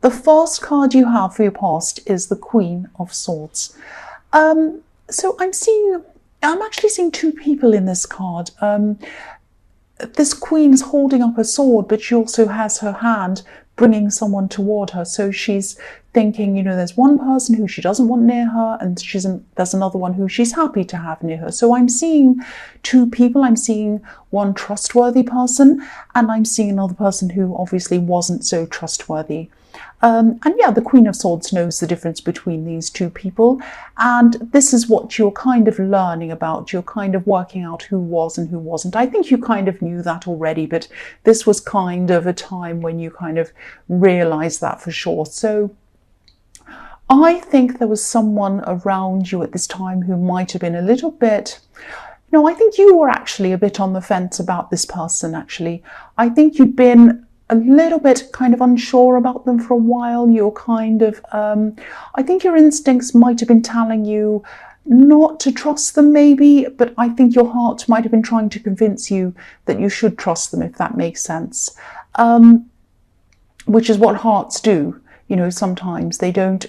the first card you have for your past is the Queen of Swords. So I'm actually seeing two people in this card. This queen is holding up a sword, but she also has her hand bringing someone toward her. So she's thinking, there's one person who she doesn't want near her, and there's another one who she's happy to have near her. So I'm seeing two people. I'm seeing one trustworthy person, and I'm seeing another person who obviously wasn't so trustworthy. And yeah, the Queen of Swords knows the difference between these two people, and this is what you're kind of learning about. You're kind of working out who was and who wasn't. I think you kind of knew that already, but this was kind of a time when you kind of realised that for sure. So I think there was someone around you at this time who might have been a little bit... No, I think you were actually a bit on the fence about this person, actually. I think you'd been a little bit kind of unsure about them for a while. You're kind of, I think your instincts might have been telling you not to trust them maybe, but I think your heart might have been trying to convince you that you should trust them, if that makes sense. Which is what hearts do. Sometimes they don't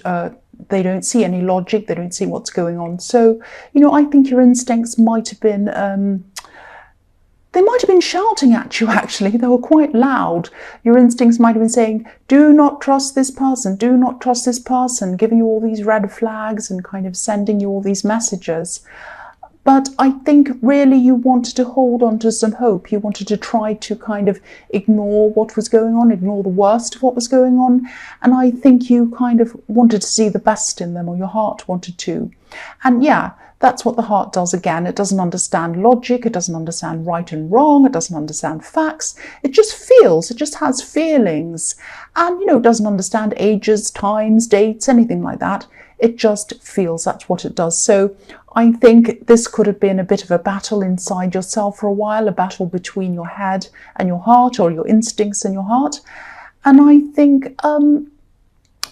see any logic, they don't see what's going on. So, I think your instincts might have been, they might have been shouting at you, actually. They were quite loud. Your instincts might have been saying, do not trust this person, do not trust this person, giving you all these red flags and kind of sending you all these messages. But I think really you wanted to hold on to some hope. You wanted to try to kind of ignore what was going on, ignore the worst of what was going on. And I think you kind of wanted to see the best in them, or your heart wanted to. And yeah, that's what the heart does again. It doesn't understand logic. It doesn't understand right and wrong. It doesn't understand facts. It just feels. It just has feelings. And, it doesn't understand ages, times, dates, anything like that. It just feels. That's what it does. So I think this could have been a bit of a battle inside yourself for a while, a battle between your head and your heart, or your instincts and your heart. And I think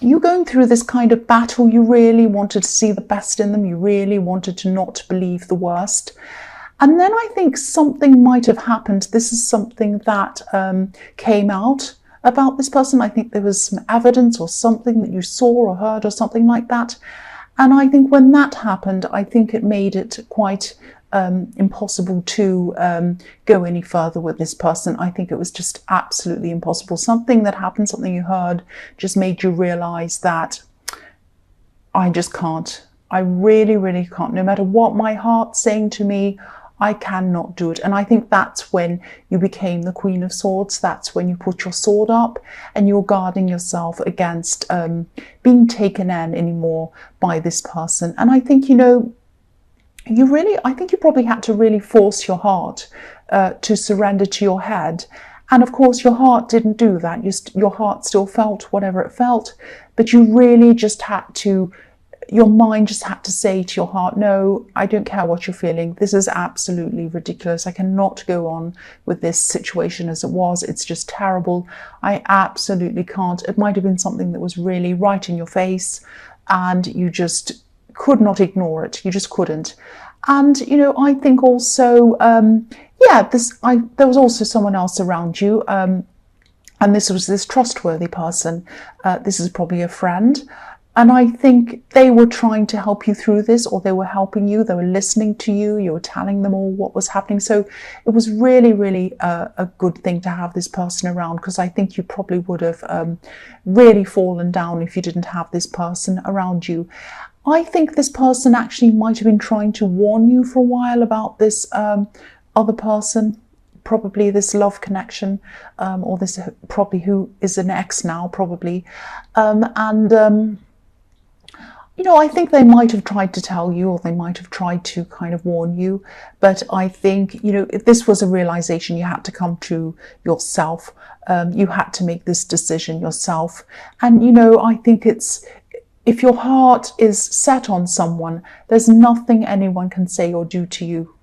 you going through this kind of battle, you really wanted to see the best in them. You really wanted to not believe the worst. And then I think something might have happened. This is something that came out about this person. I think there was some evidence or something that you saw or heard or something like that. And I think when that happened, I think it made it quite impossible to go any further with this person. I think it was just absolutely impossible. Something that happened, something you heard, just made you realise that I just can't. I really, really can't. No matter what my heart's saying to me, I cannot do it. And I think that's when you became the Queen of Swords. That's when you put your sword up and you're guarding yourself against being taken in anymore by this person. And I think, I think you probably had to really force your heart to surrender to your head. And of course, your heart didn't do that. Your heart still felt whatever it felt, but you really just had to, your mind just had to say to your heart, no, I don't care what you're feeling. This is absolutely ridiculous. I cannot go on with this situation as it was. It's just terrible. I absolutely can't. It might have been something that was really right in your face and you just could not ignore it. You just couldn't. And, I think also, there was also someone else around you. And this was this trustworthy person. This is probably a friend. And I think they were trying to help you through this, or they were helping you. They were listening to you. You were telling them all what was happening. So it was really, really a good thing to have this person around, because I think you probably would have really fallen down if you didn't have this person around you. I think this person actually might have been trying to warn you for a while about this other person, probably this love connection, or this probably who is an ex now, probably. I think they might have tried to tell you, or they might have tried to kind of warn you. But I think, this was a realization you had to come to yourself. You had to make this decision yourself. And, I think if your heart is set on someone, there's nothing anyone can say or do to you.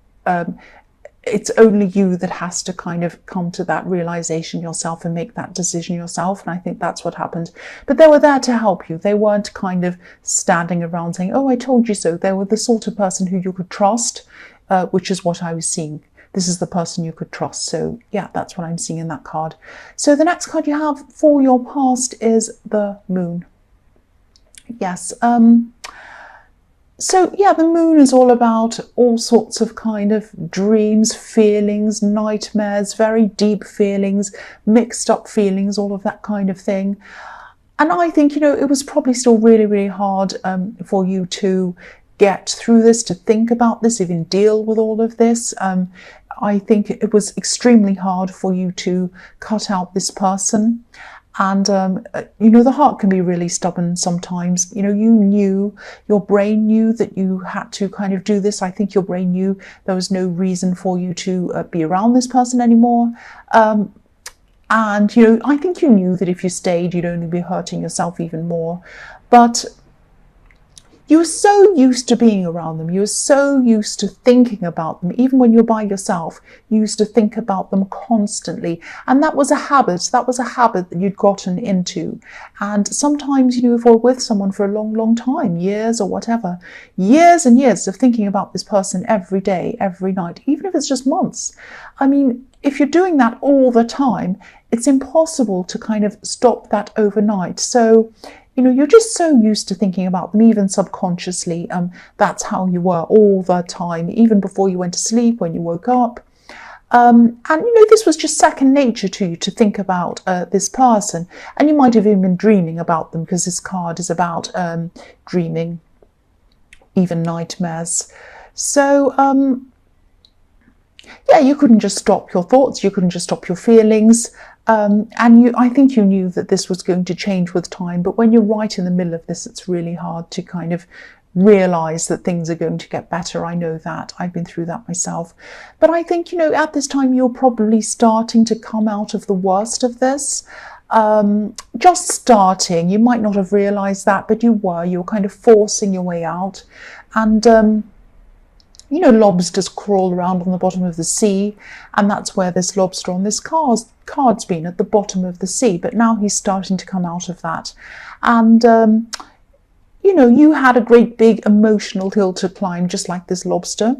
It's only you that has to kind of come to that realization yourself and make that decision yourself. And I think that's what happened. But they were there to help you. They weren't kind of standing around saying, oh, I told you so. They were the sort of person who you could trust, which is what I was seeing. this is the person you could trust. So yeah, that's what I'm seeing in that card. So the next card you have for your past is the Moon. Yes. So yeah, the Moon is all about all sorts of kind of dreams, feelings, nightmares, very deep feelings, mixed up feelings, all of that kind of thing. And I think, it was probably still really, really hard for you to get through this, to think about this, even deal with all of this. I think it was extremely hard for you to cut out this person. And, the heart can be really stubborn sometimes. Your brain knew that you had to kind of do this. I think your brain knew there was no reason for you to be around this person anymore. And, I think you knew that if you stayed, you'd only be hurting yourself even more. But you were so used to being around them. You were so used to thinking about them. Even when you're by yourself, you used to think about them constantly. And that was a habit. That was a habit that you'd gotten into. And sometimes, if you're with someone for a long, long time, years or whatever, years and years of thinking about this person every day, every night, even if it's just months. I mean, if you're doing that all the time, it's impossible to kind of stop that overnight. So, you're just so used to thinking about them, even subconsciously. That's how you were all the time, even before you went to sleep, when you woke up. And, this was just second nature to you to think about this person. And you might have even been dreaming about them, because this card is about dreaming, even nightmares. So, yeah, you couldn't just stop your thoughts, you couldn't just stop your feelings. I think you knew that this was going to change with time, but when you're right in the middle of this, it's really hard to kind of realize that things are going to get better. I know that. I've been through that myself. But I think, at this time, you're probably starting to come out of the worst of this. Just starting. You might not have realized that, but you were kind of forcing your way out. And, lobsters crawl around on the bottom of the sea, and that's where this lobster on this card's been, at the bottom of the sea. But now he's starting to come out of that. And, you had a great big emotional hill to climb, just like this lobster.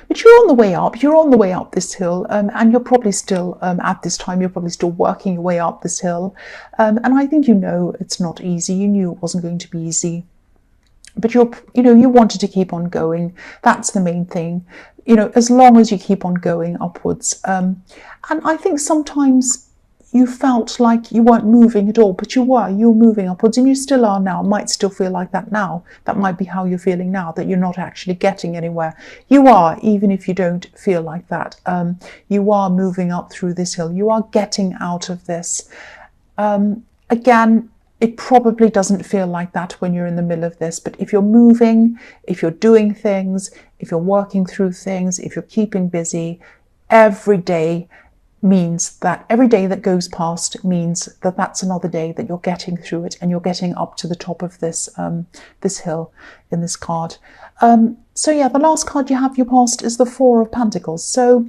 But you're on the way up. You're on the way up this hill, and you're probably still, at this time, you're probably still working your way up this hill. And I think it's not easy. You knew it wasn't going to be easy. But you wanted to keep on going. That's the main thing. As long as you keep on going upwards. And I think sometimes you felt like you weren't moving at all, but you were moving upwards, and you still are now. It might still feel like that now. That might be how you're feeling now, that you're not actually getting anywhere. You are, even if you don't feel like that. You are moving up through this hill. You are getting out of this. Again, it probably doesn't feel like that when you're in the middle of this, but if you're moving, if you're doing things, if you're working through things, if you're keeping busy, every day that goes past means that that's another day that you're getting through it, and you're getting up to the top of this this hill in this card. So yeah, the last card you have your past is the Four of Pentacles. So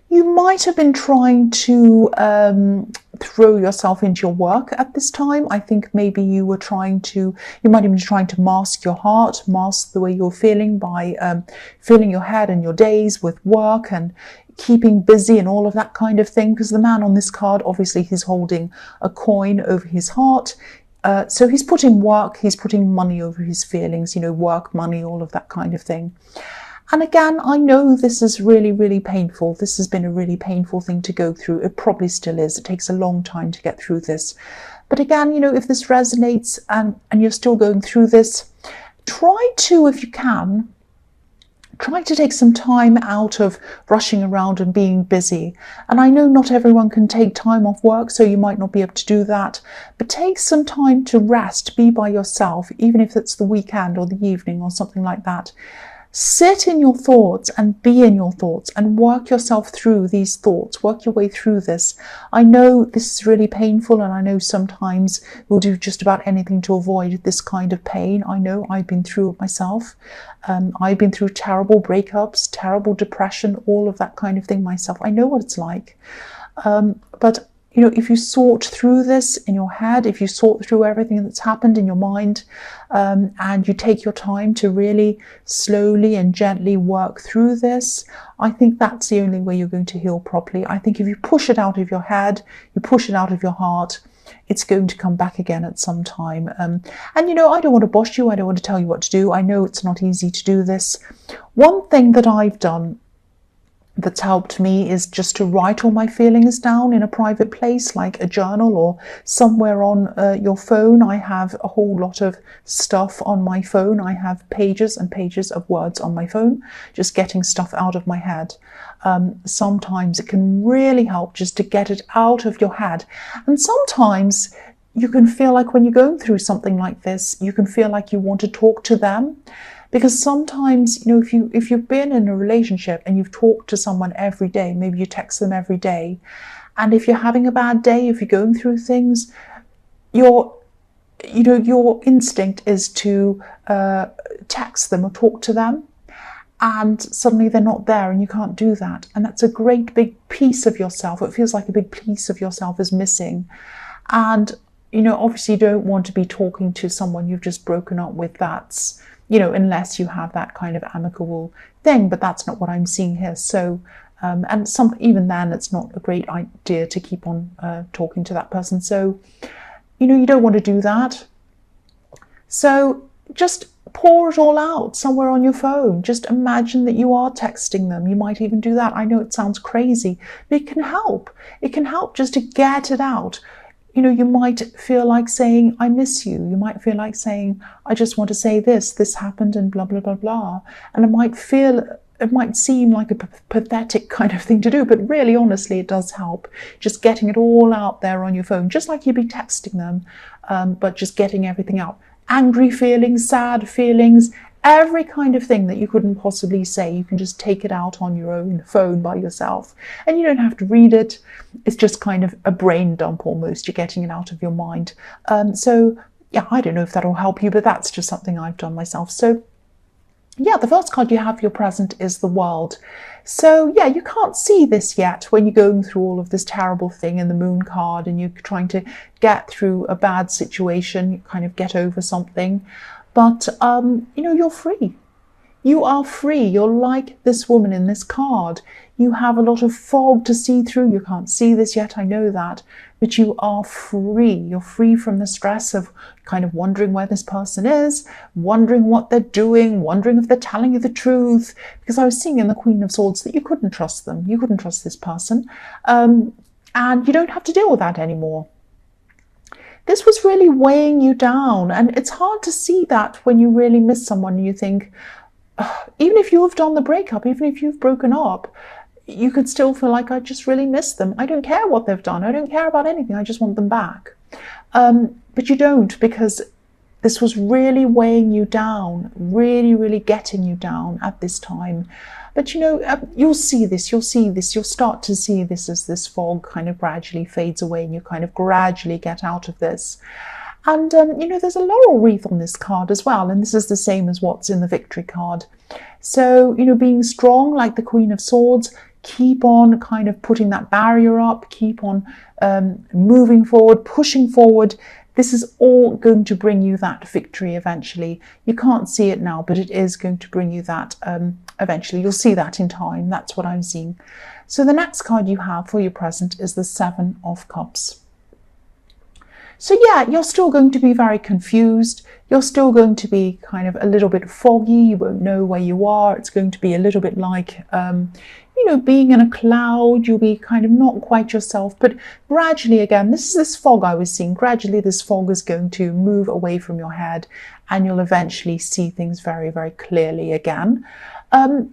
you might have been trying to throw yourself into your work at this time. I think maybe you might have been trying to mask your heart, mask the way you're feeling by filling your head and your days with work and keeping busy and all of that kind of thing. Because the man on this card, obviously he's holding a coin over his heart. So he's putting money over his feelings, work, money, all of that kind of thing. And again, I know this is really, really painful. This has been a really painful thing to go through. It probably still is. It takes a long time to get through this. But again, if this resonates and you're still going through this, try to, if you can, try to take some time out of rushing around and being busy. And I know not everyone can take time off work, so you might not be able to do that. But take some time to rest, be by yourself, even if it's the weekend or the evening or something like that. Sit in your thoughts and be in your thoughts and work yourself through these thoughts. Work your way through this. I know this is really painful, and I know sometimes we'll do just about anything to avoid this kind of pain. I know I've been through it myself. I've been through terrible breakups, terrible depression, all of that kind of thing myself. I know what it's like. But you know, if you sort through this in your head, if you sort through everything that's happened in your mind, and you take your time to really slowly and gently work through this, I think that's the only way you're going to heal properly. I think if you push it out of your head, you push it out of your heart, it's going to come back again at some time. And, you know, I don't want to boss you. I don't want to tell you what to do. I know it's not easy to do this. One thing that I've done that's helped me is just to write all my feelings down in a private place, like a journal or somewhere on your phone. I have a whole lot of stuff on my phone. I have pages and pages of words on my phone, just getting stuff out of my head. Sometimes it can really help just to get it out of your head. And sometimes you can feel like when you're going through something like this, you can feel like you want to talk to them. Because sometimes, you know, if you've been in a relationship and you've talked to someone every day, maybe you text them every day, and if you're having a bad day, if you're going through things, your instinct is to text them or talk to them, and suddenly they're not there and you can't do that. And that's a great big piece of yourself. It feels like a big piece of yourself is missing. And, you know, obviously you don't want to be talking to someone you've just broken up with. That's, you know, unless you have that kind of amicable thing, but that's not what I'm seeing here. So, and even then, it's not a great idea to keep on talking to that person. So, you know, you don't want to do that. So just pour it all out somewhere on your phone. Just imagine that you are texting them. You might even do that. I know it sounds crazy, but it can help. It can help just to get it out. You know, you might feel like saying, I miss you. You might feel like saying, I just want to say this happened and blah, blah, blah, blah. And it might seem like a pathetic kind of thing to do, but really, honestly, it does help. Just getting it all out there on your phone, just like you'd be texting them, but just getting everything out. Angry feelings, sad feelings, every kind of thing that you couldn't possibly say, you can just take it out on your own phone by yourself. And you don't have to read it. It's just kind of a brain dump almost. You're getting it out of your mind. So, yeah, I don't know if that'll help you, but that's just something I've done myself. So, yeah, the first card you have for your present is the World. So, yeah, you can't see this yet when you're going through all of this terrible thing in the Moon card and you're trying to get through a bad situation, you kind of get over something. But, you know, you're free. You are free. You're like this woman in this card. You have a lot of fog to see through. You can't see this yet, I know that. But you are free. You're free from the stress of kind of wondering where this person is, wondering what they're doing, wondering if they're telling you the truth. Because I was seeing in the Queen of Swords that you couldn't trust them. You couldn't trust this person. And you don't have to deal with that anymore. This was really weighing you down, and it's hard to see that when you really miss someone and you think, even if you have done the breakup, even if you've broken up, you could still feel like, I just really miss them. I don't care what they've done. I don't care about anything. I just want them back. But you don't, because this was really weighing you down, really, really getting you down at this time. But, you know, you'll see this, you'll start to see this as this fog kind of gradually fades away and you kind of gradually get out of this. And, you know, there's a laurel wreath on this card as well. And this is the same as what's in the Victory card. So, you know, being strong like the Queen of Swords, keep on kind of putting that barrier up, keep on moving forward, pushing forward. This is all going to bring you that victory eventually. You can't see it now, but it is going to bring you that eventually. You'll see that in time. That's what I'm seeing. So the next card you have for your present is the Seven of Cups. So yeah, you're still going to be very confused. You're still going to be kind of a little bit foggy. You won't know where you are. It's going to be a little bit like, you know, being in a cloud. You'll be kind of not quite yourself. But gradually, again, this is this fog I was seeing. Gradually, this fog is going to move away from your head and you'll eventually see things very, very clearly again.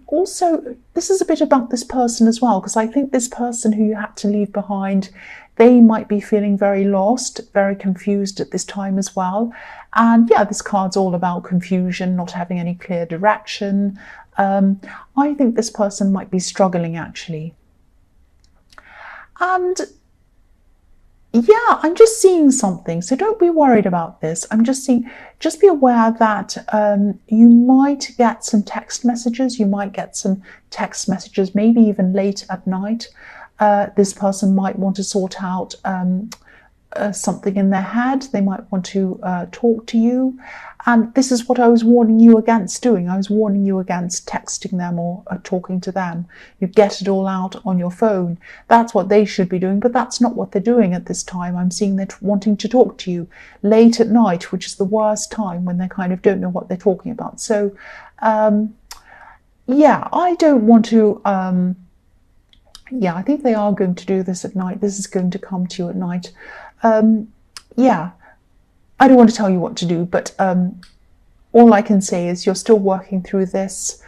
Also, this is a bit about this person as well, because I think this person who you had to leave behind, they might be feeling very lost, very confused at this time as well. And yeah, this card's all about confusion, not having any clear direction. I think this person might be struggling actually. And yeah, I'm just seeing something. So don't be worried about this. I'm just seeing, just be aware that you might get some text messages. You might get some text messages, maybe even late at night. This person might want to sort out something in their head. They might want to talk to you. And this is what I was warning you against doing. I was warning you against texting them or talking to them. You get it all out on your phone. That's what they should be doing, but that's not what they're doing at this time. I'm seeing they're wanting to talk to you late at night, which is the worst time when they kind of don't know what they're talking about. So, yeah, I don't want to... yeah, I think they are going to do this at night. This is going to come to you at night. Yeah, I don't want to tell you what to do, but all I can say is you're still working through this.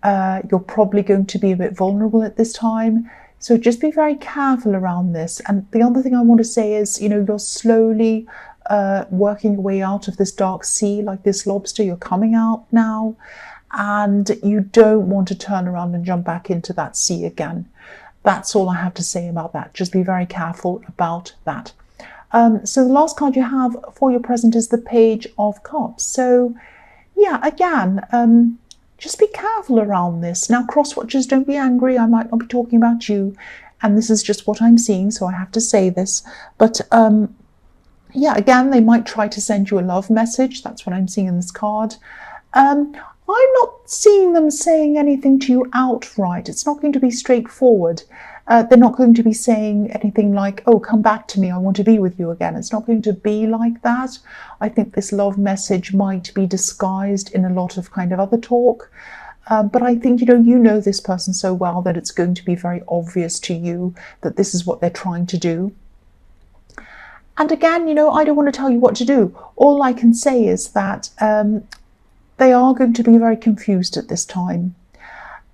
You're probably going to be a bit vulnerable at this time. So just be very careful around this. And the other thing I want to say is, you're slowly working your way out of this dark sea like this lobster. You're coming out now, and you don't want to turn around and jump back into that sea again. That's all I have to say about that. Just be very careful about that. So the last card you have for your present is the Page of Cups. So yeah, again, just be careful around this. Now, cross-watchers, don't be angry. I might not be talking about you, and this is just what I'm seeing, so I have to say this. But yeah, again, they might try to send you a love message. That's what I'm seeing in this card. I'm not seeing them saying anything to you outright. It's not going to be straightforward. They're not going to be saying anything like, oh, come back to me, I want to be with you again. It's not going to be like that. I think this love message might be disguised in a lot of kind of other talk. But I think, you know this person so well that it's going to be very obvious to you that this is what they're trying to do. And again, I don't want to tell you what to do. All I can say is that they are going to be very confused at this time.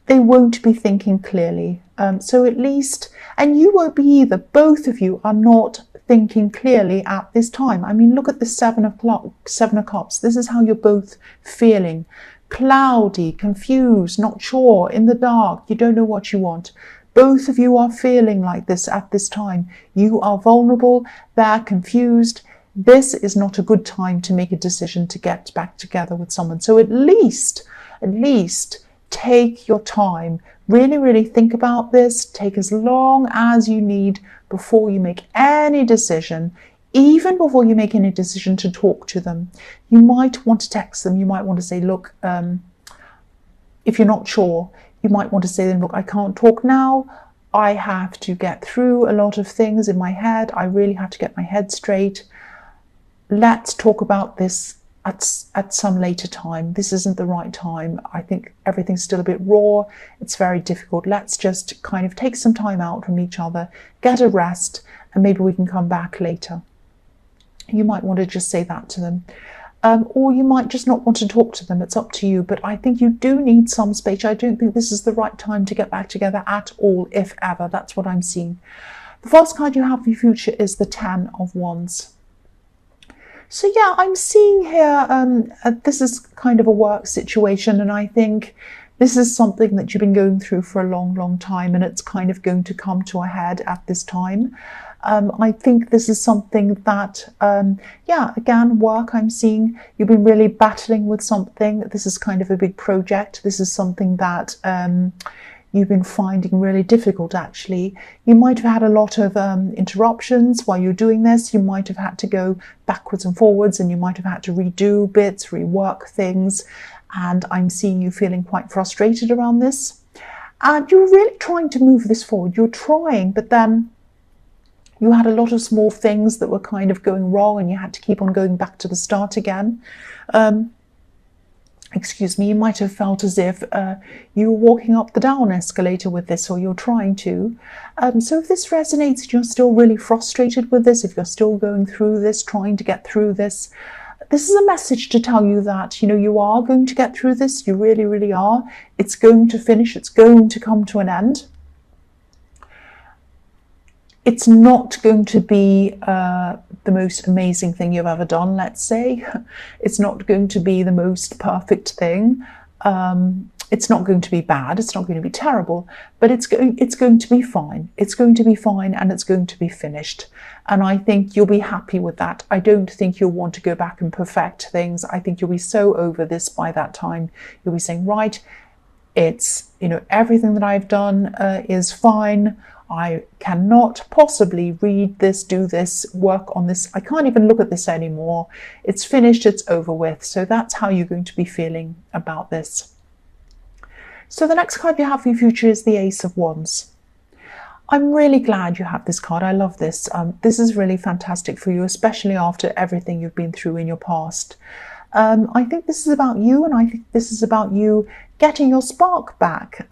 They won't be thinking clearly. So at least, and you won't be either. Both of you are not thinking clearly at this time. I mean, look at the Seven of Cups. This is how you're both feeling. Cloudy, confused, not sure, in the dark. You don't know what you want. Both of you are feeling like this at this time. You are vulnerable. They're confused. This is not a good time to make a decision to get back together with someone. So at least, take your time. Really, really think about this. Take as long as you need before you make any decision, even before you make any decision to talk to them. You might want to text them. You might want to say, look, if you're not sure, you might want to say then, look, I can't talk now. I have to get through a lot of things in my head. I really have to get my head straight. Let's talk about this at some later time. This isn't the right time. I think everything's still a bit raw. It's very difficult. Let's just kind of take some time out from each other, get a rest, and maybe we can come back later. You might want to just say that to them. Or you might just not want to talk to them. It's up to you. But I think you do need some space. I don't think this is the right time to get back together at all, if ever. That's what I'm seeing. The first card you have for your future is the Ten of Wands. So yeah, I'm seeing here, this is kind of a work situation, and I think this is something that you've been going through for a long, long time, and it's kind of going to come to a head at this time. I think this is something that, yeah, again, work, I'm seeing you've been really battling with something. This is kind of a big project. This is something that you've been finding really difficult, actually. You might have had a lot of interruptions while you're doing this. You might have had to go backwards and forwards, and you might have had to redo bits, rework things. And I'm seeing you feeling quite frustrated around this. And you're really trying to move this forward. You're trying, but then you had a lot of small things that were kind of going wrong, and you had to keep on going back to the start again. Excuse me, you might have felt as if you were walking up the down escalator with this, or you're trying to. So if this resonates and you're still really frustrated with this, if you're still going through this, trying to get through this, this is a message to tell you that, you are going to get through this. You really, really are. It's going to finish. It's going to come to an end. It's not going to be the most amazing thing you've ever done, let's say. It's not going to be the most perfect thing. It's not going to be bad. It's not going to be terrible, but it's going to be fine. It's going to be fine, and it's going to be finished. And I think you'll be happy with that. I don't think you'll want to go back and perfect things. I think you'll be so over this by that time. You'll be saying, right, it's, everything that I've done is fine. I cannot possibly read this, do this, work on this. I can't even look at this anymore. It's finished, it's over with. So that's how you're going to be feeling about this. So the next card you have for your future is the Ace of Wands. I'm really glad you have this card. I love this. This is really fantastic for you, especially after everything you've been through in your past. I think this is about you, and I think this is about you getting your spark back.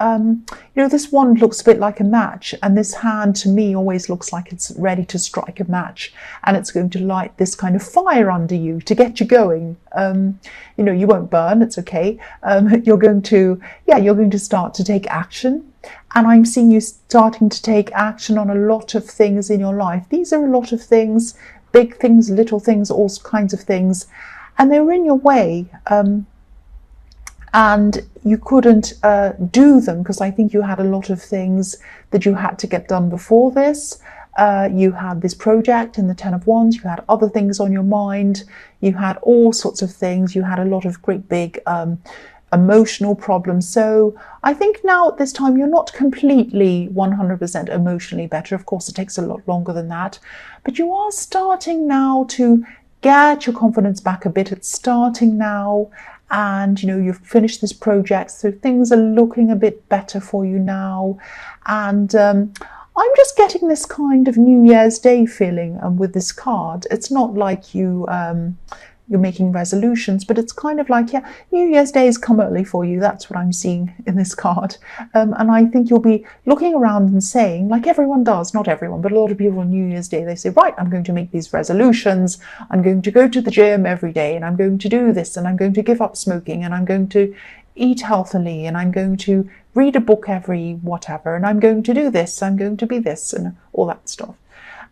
This wand looks a bit like a match, and this hand to me always looks like it's ready to strike a match, and it's going to light this kind of fire under you to get you going. You won't burn, it's okay. You're going to start to take action. And I'm seeing you starting to take action on a lot of things in your life. These are a lot of things, big things, little things, all kinds of things. And they were in your way. And you couldn't do them because I think you had a lot of things that you had to get done before this. You had this project in the Ten of Wands. You had other things on your mind. You had all sorts of things. You had a lot of great big emotional problems. So I think now at this time you're not completely 100% emotionally better. Of course, it takes a lot longer than that. But you are starting now to get your confidence back a bit. It's starting now. And, you've finished this project. So things are looking a bit better for you now. And I'm just getting this kind of New Year's Day feeling with this card. It's not like you're making resolutions, but it's kind of like, New Year's Day has come early for you. That's what I'm seeing in this card. And I think you'll be looking around and saying, like everyone does, not everyone, but a lot of people on New Year's Day, they say, right, I'm going to make these resolutions. I'm going to go to the gym every day, and I'm going to do this, and I'm going to give up smoking, and I'm going to eat healthily, and I'm going to read a book every whatever, and I'm going to do this, I'm going to be this, and all that stuff.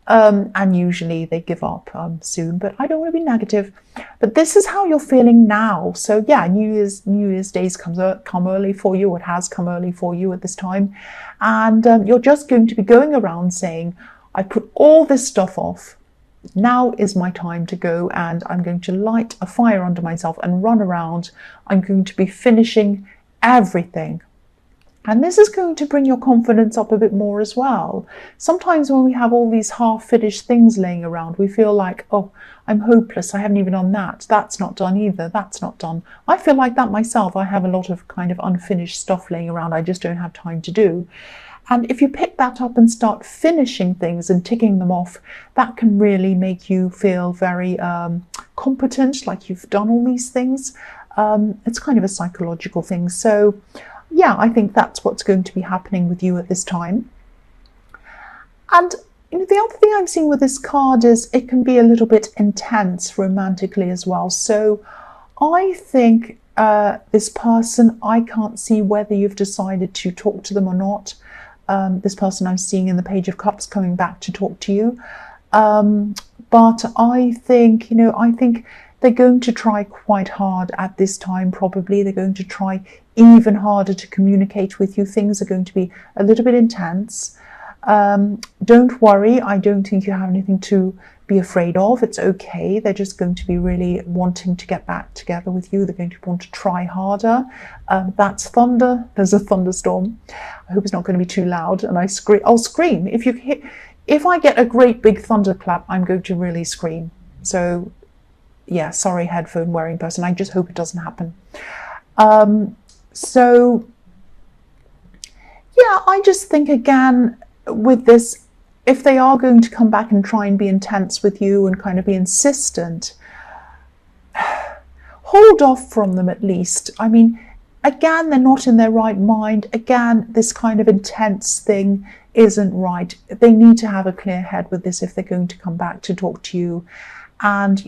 And usually they give up soon, but I don't want to be negative. But this is how you're feeling now. So New Year's Days come early for you. It has come early for you at this time, and you're just going to be going around saying, I put all this stuff off. Now is my time to go, and I'm going to light a fire under myself and run around. I'm going to be finishing everything. And this is going to bring your confidence up a bit more as well. Sometimes when we have all these half-finished things laying around, we feel like, oh, I'm hopeless. I haven't even done that. That's not done either. That's not done. I feel like that myself. I have a lot of kind of unfinished stuff laying around. I just don't have time to do. And if you pick that up and start finishing things and ticking them off, that can really make you feel very competent, like you've done all these things. It's kind of a psychological thing. So I think that's what's going to be happening with you at this time. And the other thing I'm seeing with this card is it can be a little bit intense romantically as well. So I think this person, I can't see whether you've decided to talk to them or not. This person I'm seeing in the Page of Cups coming back to talk to you. But I think, they're going to try quite hard at this time, probably. They're going to try even harder to communicate with you. Things are going to be a little bit intense. Don't worry. I don't think you have anything to be afraid of. It's okay. They're just going to be really wanting to get back together with you. They're going to want to try harder. That's thunder. There's a thunderstorm. I hope it's not going to be too loud. And I'll scream. If I get a great big thunderclap, I'm going to really scream. So sorry, headphone wearing person. I just hope it doesn't happen. I just think again with this, if they are going to come back and try and be intense with you and kind of be insistent, hold off from them at least. I mean, again, they're not in their right mind. Again, this kind of intense thing isn't right. They need to have a clear head with this if they're going to come back to talk to you. And,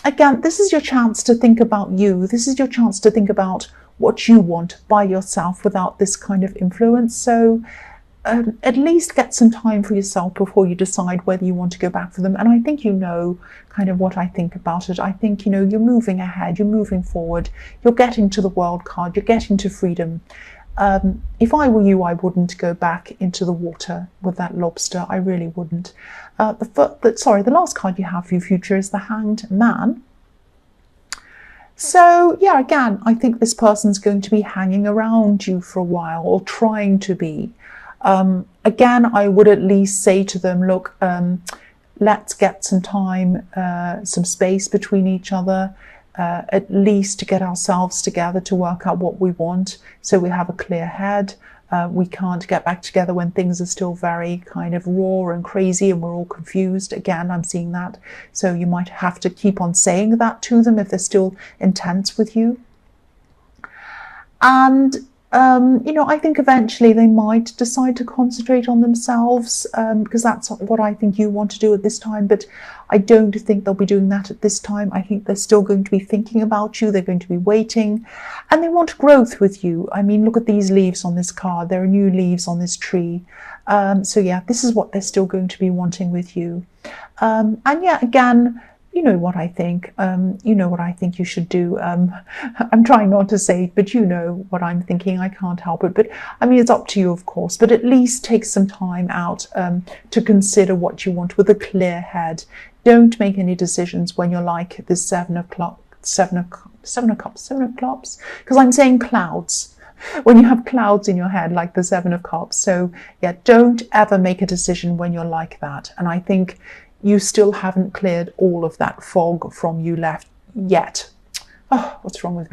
again, this is your chance to think about you. This is your chance to think about what you want by yourself without this kind of influence. So at least get some time for yourself before you decide whether you want to go back for them. And I think kind of what I think about it. I think, you're moving ahead, you're moving forward, you're getting to the World card, you're getting to freedom. If I were you, I wouldn't go back into the water with that lobster. I really wouldn't. The last card you have for your future is the Hanged Man. So again, I think this person's going to be hanging around you for a while, or trying to be. Again, I would at least say to them, look, let's get some time, some space between each other, at least to get ourselves together to work out what we want, so we have a clear head. We can't get back together when things are still very kind of raw and crazy and we're all confused. Again, I'm seeing that. So you might have to keep on saying that to them if they're still intense with you. And I think eventually they might decide to concentrate on themselves, because that's what I think you want to do at this time. But I don't think they'll be doing that at this time. I think they're still going to be thinking about you. They're going to be waiting, and they want growth with you. I mean, look at these leaves on this card. There are new leaves on this tree. So yeah, this is what they're still going to be wanting with you. And yeah, again, you know what I think. You know what I think you should do. I'm trying not to say it, but you know what I'm thinking. I can't help it. But I mean, it's up to you, of course. But at least take some time out to consider what you want with a clear head. Don't make any decisions when you're like the seven of cups, because I'm saying clouds. When you have clouds in your head, like the Seven of Cups. So yeah, don't ever make a decision when you're like that. And I think you still haven't cleared all of that fog from you left yet. Oh, what's wrong with me?